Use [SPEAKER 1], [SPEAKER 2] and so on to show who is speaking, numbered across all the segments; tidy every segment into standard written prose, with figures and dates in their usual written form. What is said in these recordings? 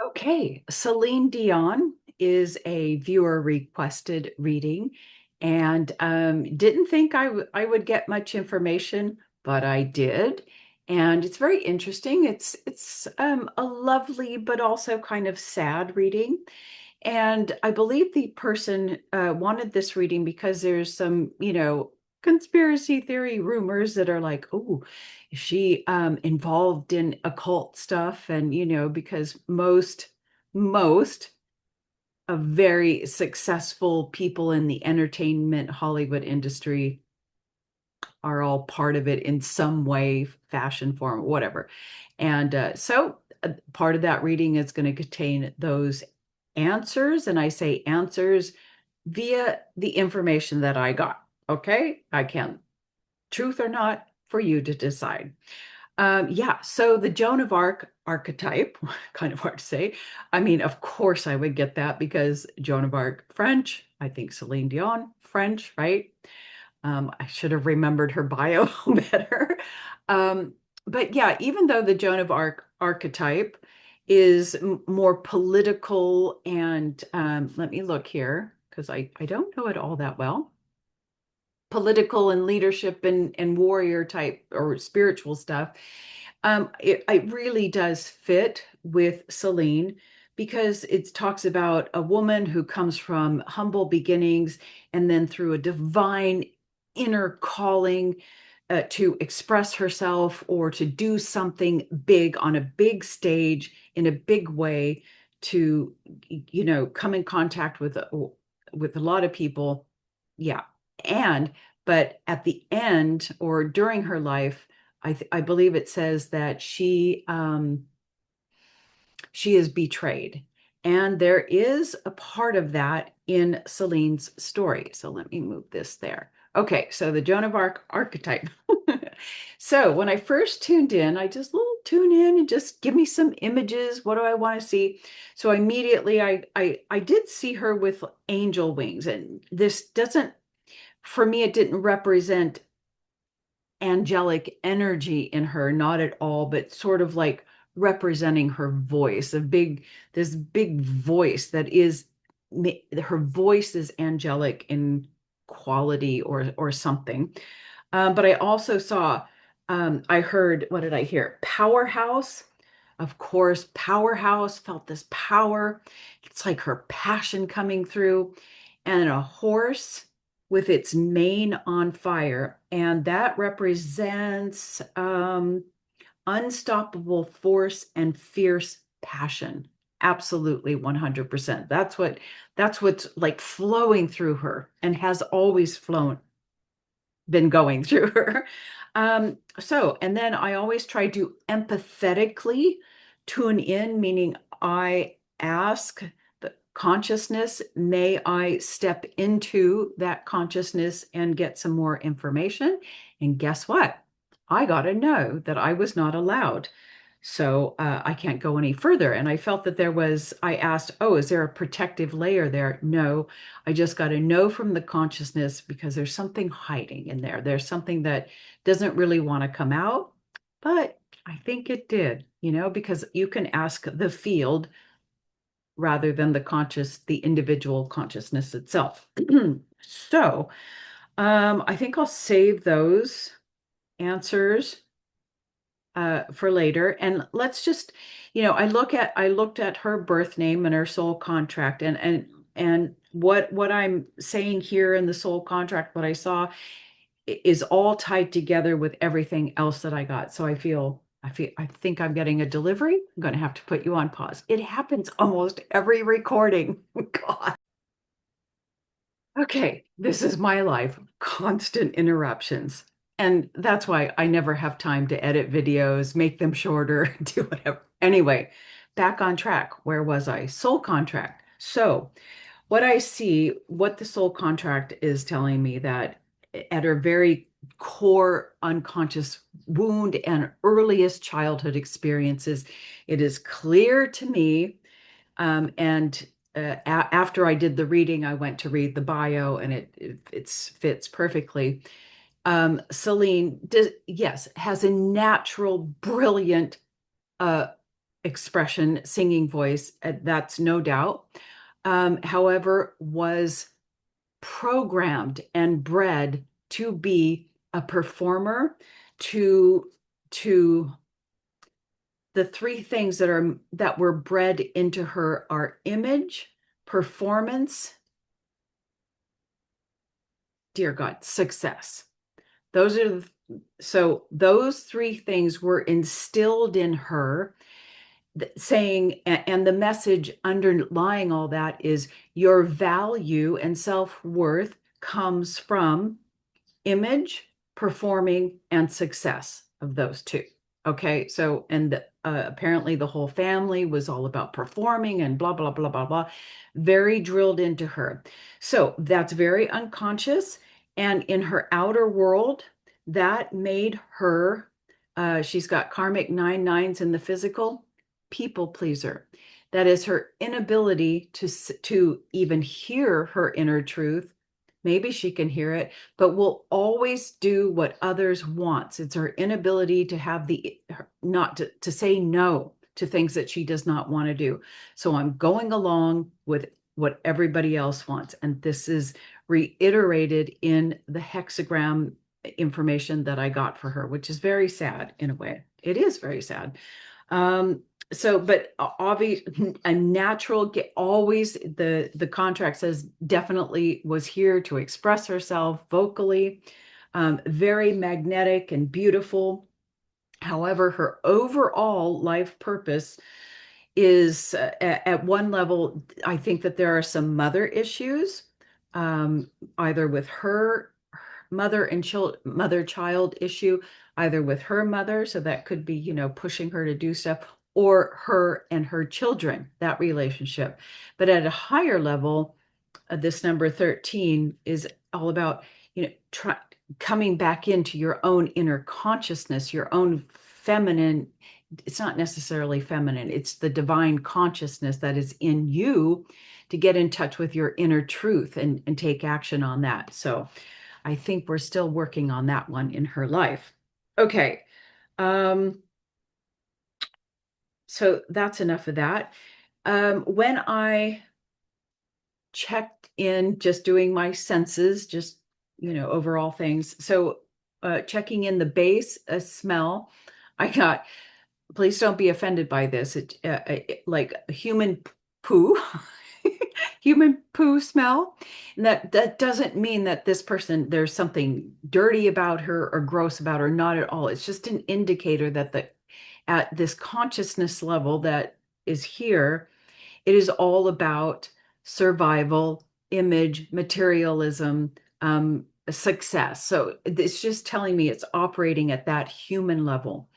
[SPEAKER 1] Okay, Celine Dion is a viewer requested reading, and didn't think I would get much information, but I did, and it's very interesting. It's a lovely but also kind of sad reading, and I believe the person wanted this reading because there's some, conspiracy theory rumors that are like, oh, is she involved in occult stuff? And, because most of very successful people in the entertainment Hollywood industry are all part of it in some way, fashion, form, whatever. And part of that reading is going to contain those answers. And I say answers via the information that I got. Okay. I can't, truth or not, for you to decide. Yeah, so the Joan of Arc archetype, kind of hard to say. I mean, of course I would get that because Joan of Arc, French. I think Celine Dion, French, right? I should have remembered her bio better. Um, but yeah, even though the Joan of Arc archetype is more political and let me look here because I don't know it all that well. Political and leadership and warrior type or spiritual stuff. It really does fit with Celine because it talks about a woman who comes from humble beginnings and then through a divine inner calling to express herself or to do something big on a big stage in a big way to, come in contact with a lot of people. Yeah. And, but at the end or during her life, I believe it says that she is betrayed. And there is a part of that in Celine's story. So let me move this there. Okay, so the Joan of Arc archetype. So when I first tuned in, I just little tune in and just give me some images. What do I want to see? So immediately I did see her with angel wings, and this doesn't, for me, it didn't represent angelic energy in her, not at all, but sort of like representing her voice, this big voice that is, her voice is angelic in quality or something. But I also saw, I heard, what did I hear? Powerhouse. Of course, powerhouse, felt this power. It's like her passion coming through, and a horse with its mane on fire. And that represents unstoppable force and fierce passion. Absolutely 100%. That's what's like flowing through her and has always flown been going through her. And then I always try to empathetically tune in, meaning I ask the consciousness, may I step into that consciousness and get some more information? And guess what? I got to know that I was not allowed. So I can't go any further. And I felt that I asked, oh, is there a protective layer there? No, I just got to know from the consciousness because there's something hiding in there. There's something that doesn't really want to come out, but I think it did, because you can ask the field rather than the individual consciousness itself. So I think I'll save those answers for later. And let's just, I looked at her birth name and her soul contract, and what I'm saying here in the soul contract, what I saw is all tied together with everything else that I got. So I think I'm getting a delivery. I'm going to have to put you on pause. It happens almost every recording. God. Okay, this is my life, constant interruptions. And that's why I never have time to edit videos, make them shorter, do whatever. Anyway, back on track. Where was I? Soul contract. So, what I see, what the soul contract is telling me that at her very core unconscious wound and earliest childhood experiences, it is clear to me and after I did the reading, I went to read the bio, and it fits perfectly. Celine, yes, has a natural, brilliant uh, expression, singing voice, that's no doubt. However, was programmed and bred to be a performer, to to the three things that were bred into her are image, performance, dear God, success. Those are so those three things were instilled in her, saying, and the message underlying all that is your value and self-worth comes from image, performing, and success of those two. Okay, so, and apparently the whole family was all about performing and blah, blah, blah, blah, blah, very drilled into her. So that's very unconscious. And in her outer world, that made her, she's got karmic 9 9s in the physical, people pleaser. That is her inability to even hear her inner truth. Maybe she can hear it, but will always do what others wants. It's her inability to have not to say no to things that she does not want to do. So I'm going along with what everybody else wants. And this is reiterated in the hexagram information that I got for her, which is very sad in a way. It is very sad. So, but obvious, a natural get always the contract says definitely was here to express herself vocally, very magnetic and beautiful. However, her overall life purpose is at one level, I think that there are some mother issues, either with her mother and mother-child issue, either with her mother, so that could be, pushing her to do stuff, or her and her children, that relationship. But at a higher level, this number 13 is all about, coming back into your own inner consciousness, your own feminine. It's not necessarily feminine, it's the divine consciousness that is in you, to get in touch with your inner truth and take action on that. So I think we're still working on that one in her life. Okay. So that's enough of that. When I checked in, just doing my senses, just, overall things. So checking in the base, smell, I got, please don't be offended by this. Like a human poo, human poo smell. And that doesn't mean that this person, there's something dirty about her or gross about her, not at all. It's just an indicator that at this consciousness level that is here, it is all about survival, image, materialism, success. So it's just telling me it's operating at that human level.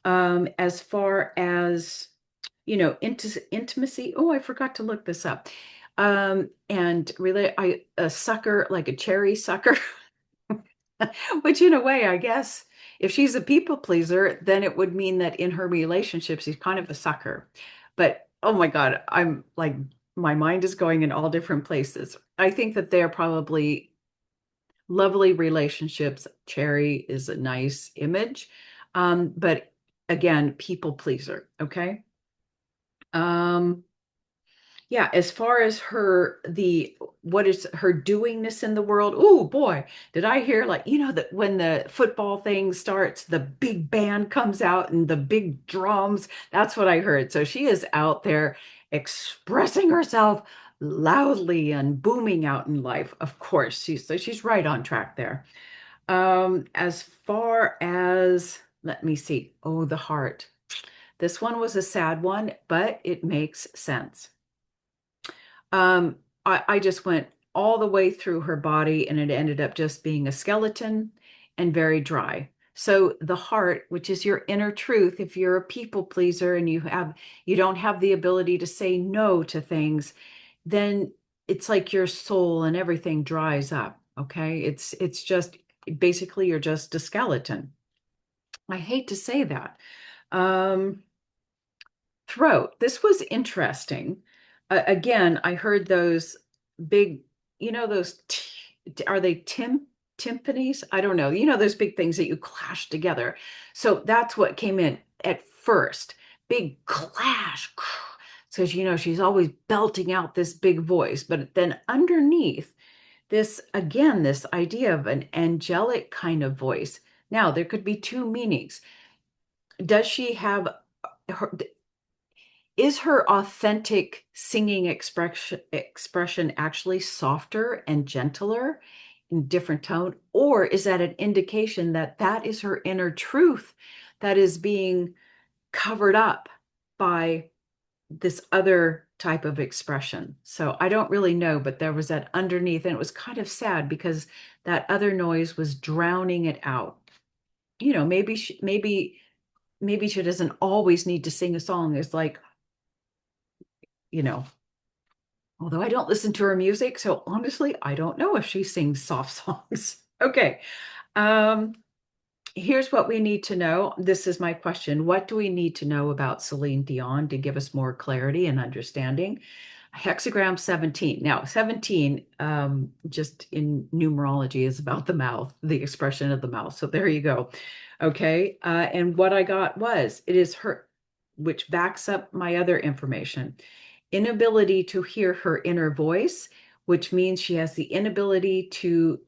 [SPEAKER 1] As far as, intimacy. Oh, I forgot to look this up. And really, a sucker, like a cherry sucker, which in a way, I guess, if she's a people pleaser, then it would mean that in her relationship, she's kind of a sucker. But oh my God, I'm like, my mind is going in all different places. I think that they're probably lovely relationships. Cherry is a nice image. But again, people pleaser. Okay. Yeah, as far as what is her doingness in the world? Oh boy, did I hear, like, that when the football thing starts, the big band comes out and the big drums. That's what I heard. So she is out there expressing herself loudly and booming out in life. Of course, she's right on track there. As far as, let me see. Oh, the heart. This one was a sad one, but it makes sense. I just went all the way through her body, and it ended up just being a skeleton and very dry. So the heart, which is your inner truth, if you're a people pleaser and you don't have the ability to say no to things, then it's like your soul and everything dries up. Okay. It's just basically, you're just a skeleton. I hate to say that. Throat. This was interesting. Again, I heard those big, those, are they timpanis? I don't know. Those big things that you clash together. So that's what came in at first. big clash. So, she's always belting out this big voice. But then underneath this, again, this idea of an angelic kind of voice. Now, there could be two meanings. Does she have her, is her authentic singing expression actually softer and gentler in different tone, or is that an indication that that is her inner truth that is being covered up by this other type of expression? So I don't really know, but there was that underneath, and it was kind of sad because that other noise was drowning it out. Maybe she doesn't always need to sing a song. It's like, you know, although I don't listen to her music, so honestly, I don't know if she sings soft songs. Okay. Um, Here's what we need to know. This is my question. What do we need to know about Celine Dion to give us more clarity and understanding? Hexagram 17. Now, 17, just in numerology, is about the mouth, the expression of the mouth. So there you go. Okay. And what I got was it is her, which backs up my other information, inability to hear her inner voice, which means she has the inability to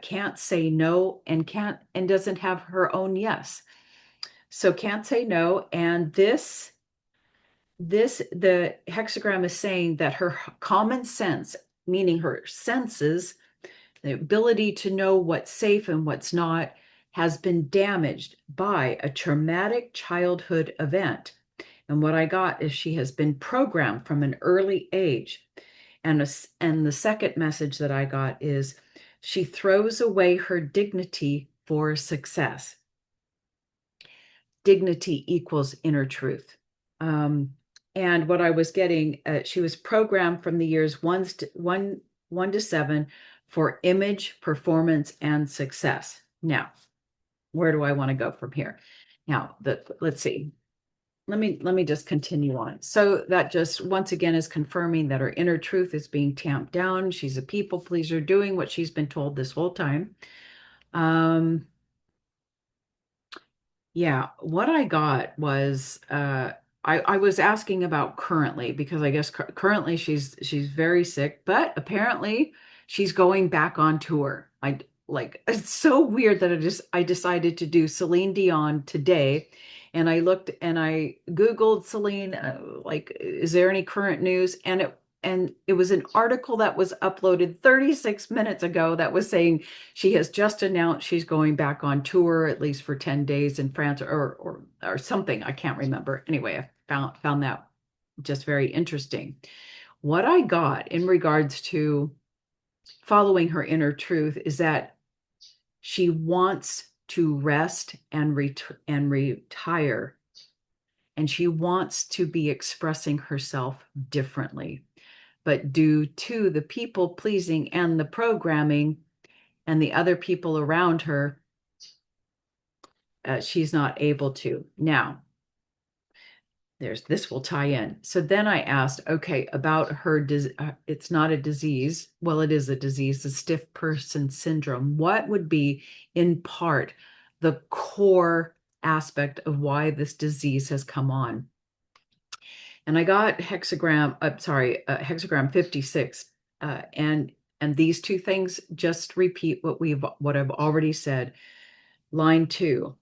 [SPEAKER 1] can't say no and can't and doesn't have her own yes. So can't say no. And the hexagram is saying that her common sense, meaning her senses, the ability to know what's safe and what's not, has been damaged by a traumatic childhood event. And what I got is she has been programmed from an early age. And the second message that I got is she throws away her dignity for success. Dignity equals inner truth. And what I was getting, she was programmed from the years one to 7 for image, performance, and success. Now, where do I want to go from here? Now, let's see. Let me just continue on. So that just once again is confirming that her inner truth is being tamped down. She's a people pleaser doing what she's been told this whole time. Yeah, what I got was I was asking about currently because I guess currently she's very sick, but apparently she's going back on tour. I like it's so weird that I decided to do Celine Dion today, and I looked and I Googled Celine, like, is there any current news? And it was an article that was uploaded 36 minutes ago that was saying she has just announced she's going back on tour, at least for 10 days in France or something. I can't remember. Anyway, I found that just very interesting. What I got in regards to following her inner truth is that she wants to rest and retire, and she wants to be expressing herself differently. But due to the people pleasing and the programming and the other people around her, she's not able to. Now, this will tie in. So then I asked, okay, about her, it's not a disease. Well, it is a disease, the stiff person syndrome. What would be, in part, the core aspect of why this disease has come on? And I got hexagram 56, and these two things just repeat what I've already said. Line 2,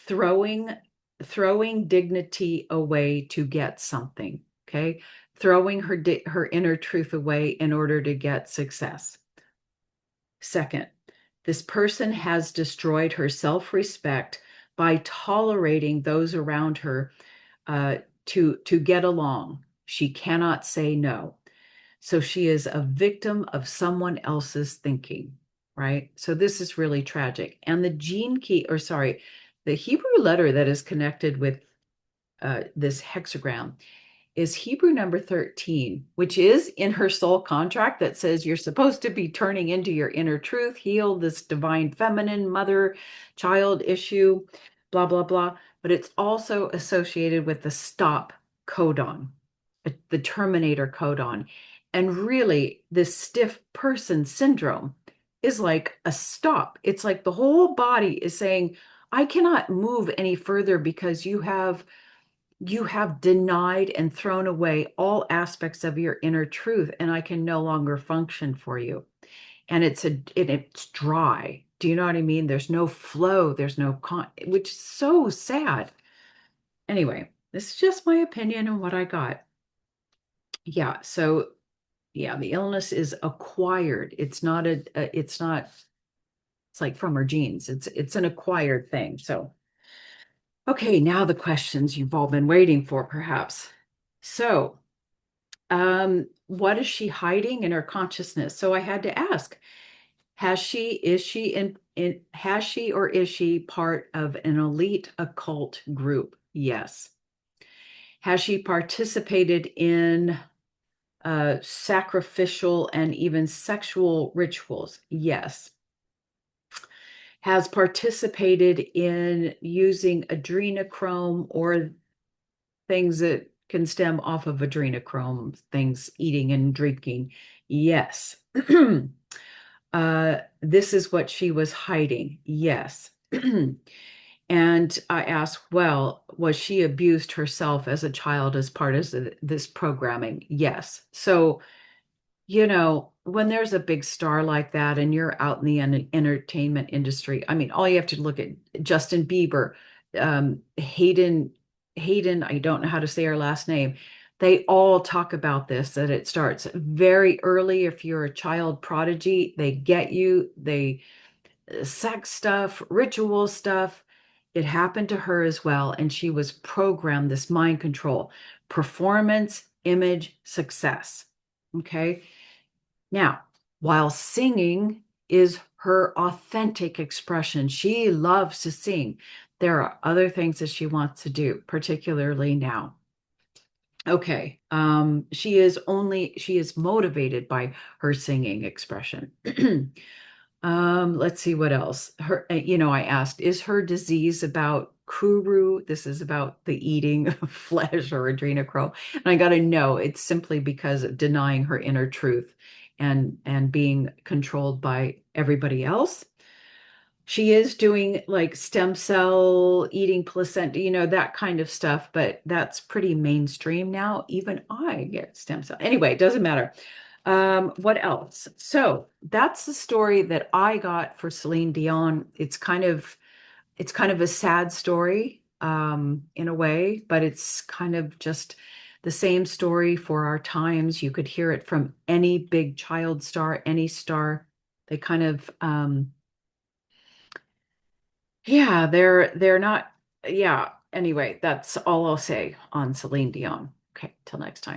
[SPEAKER 1] throwing dignity away to get something. Okay, throwing her inner truth away in order to get success. Second, this person has destroyed her self-respect by tolerating those around her to get along. She cannot say no. So she is a victim of someone else's thinking, right? So this is really tragic. And the gene key, or sorry, the Hebrew letter that is connected with this hexagram is Hebrew number 13, which is in her soul contract that says you're supposed to be turning into your inner truth, heal this divine feminine mother child issue, blah, blah, blah. But it's also associated with the stop codon, the terminator codon. And really, this stiff person syndrome is like a stop. It's like the whole body is saying, I cannot move any further because you have you have denied and thrown away all aspects of your inner truth, and I can no longer function for you. And it's dry. Do you know what I mean? There's no flow, there's no which is so sad. Anyway, this is just my opinion and what I got. Yeah, so yeah, the illness is acquired. It's not it's not, it's like from her genes. It's an acquired thing. So, okay, now the questions you've all been waiting for, perhaps. So, what is she hiding in her consciousness? So I had to ask, is she has she or is she part of an elite occult group? Yes. Has she participated in sacrificial and even sexual rituals? Yes. Has participated in using adrenochrome or things that can stem off of adrenochrome, things eating and drinking? Yes. This is what she was hiding. Yes. And I asked, well, was she abused herself as a child as part of this programming? Yes. So, when there's a big star like that and you're out in the entertainment industry, I mean, all you have to look at Justin Bieber, Hayden, I don't know how to say her last name. They all talk about this, that it starts very early. If you're a child prodigy, they get you, sex stuff, ritual stuff. It happened to her as well. And she was programmed this mind control, performance, image, success. Okay. Now, while singing is her authentic expression, she loves to sing. There are other things that she wants to do, particularly now. Okay. She is motivated by her singing expression. Let's see what else. I asked, is her disease about kuru? This is about the eating of flesh or adrenochrome. And I got to know it's simply because of denying her inner truth and being controlled by everybody else. She is doing like stem cell eating placenta, that kind of stuff, but that's pretty mainstream now. Even I get stem cell. Anyway, it doesn't matter. What else? So that's the story that I got for Celine Dion. It's kind of a sad story, in a way, but it's kind of just the same story for our times. You could hear it from any big child star, any star. They kind of, yeah, they're not, yeah. Anyway, that's all I'll say on Celine Dion. Okay, till next time.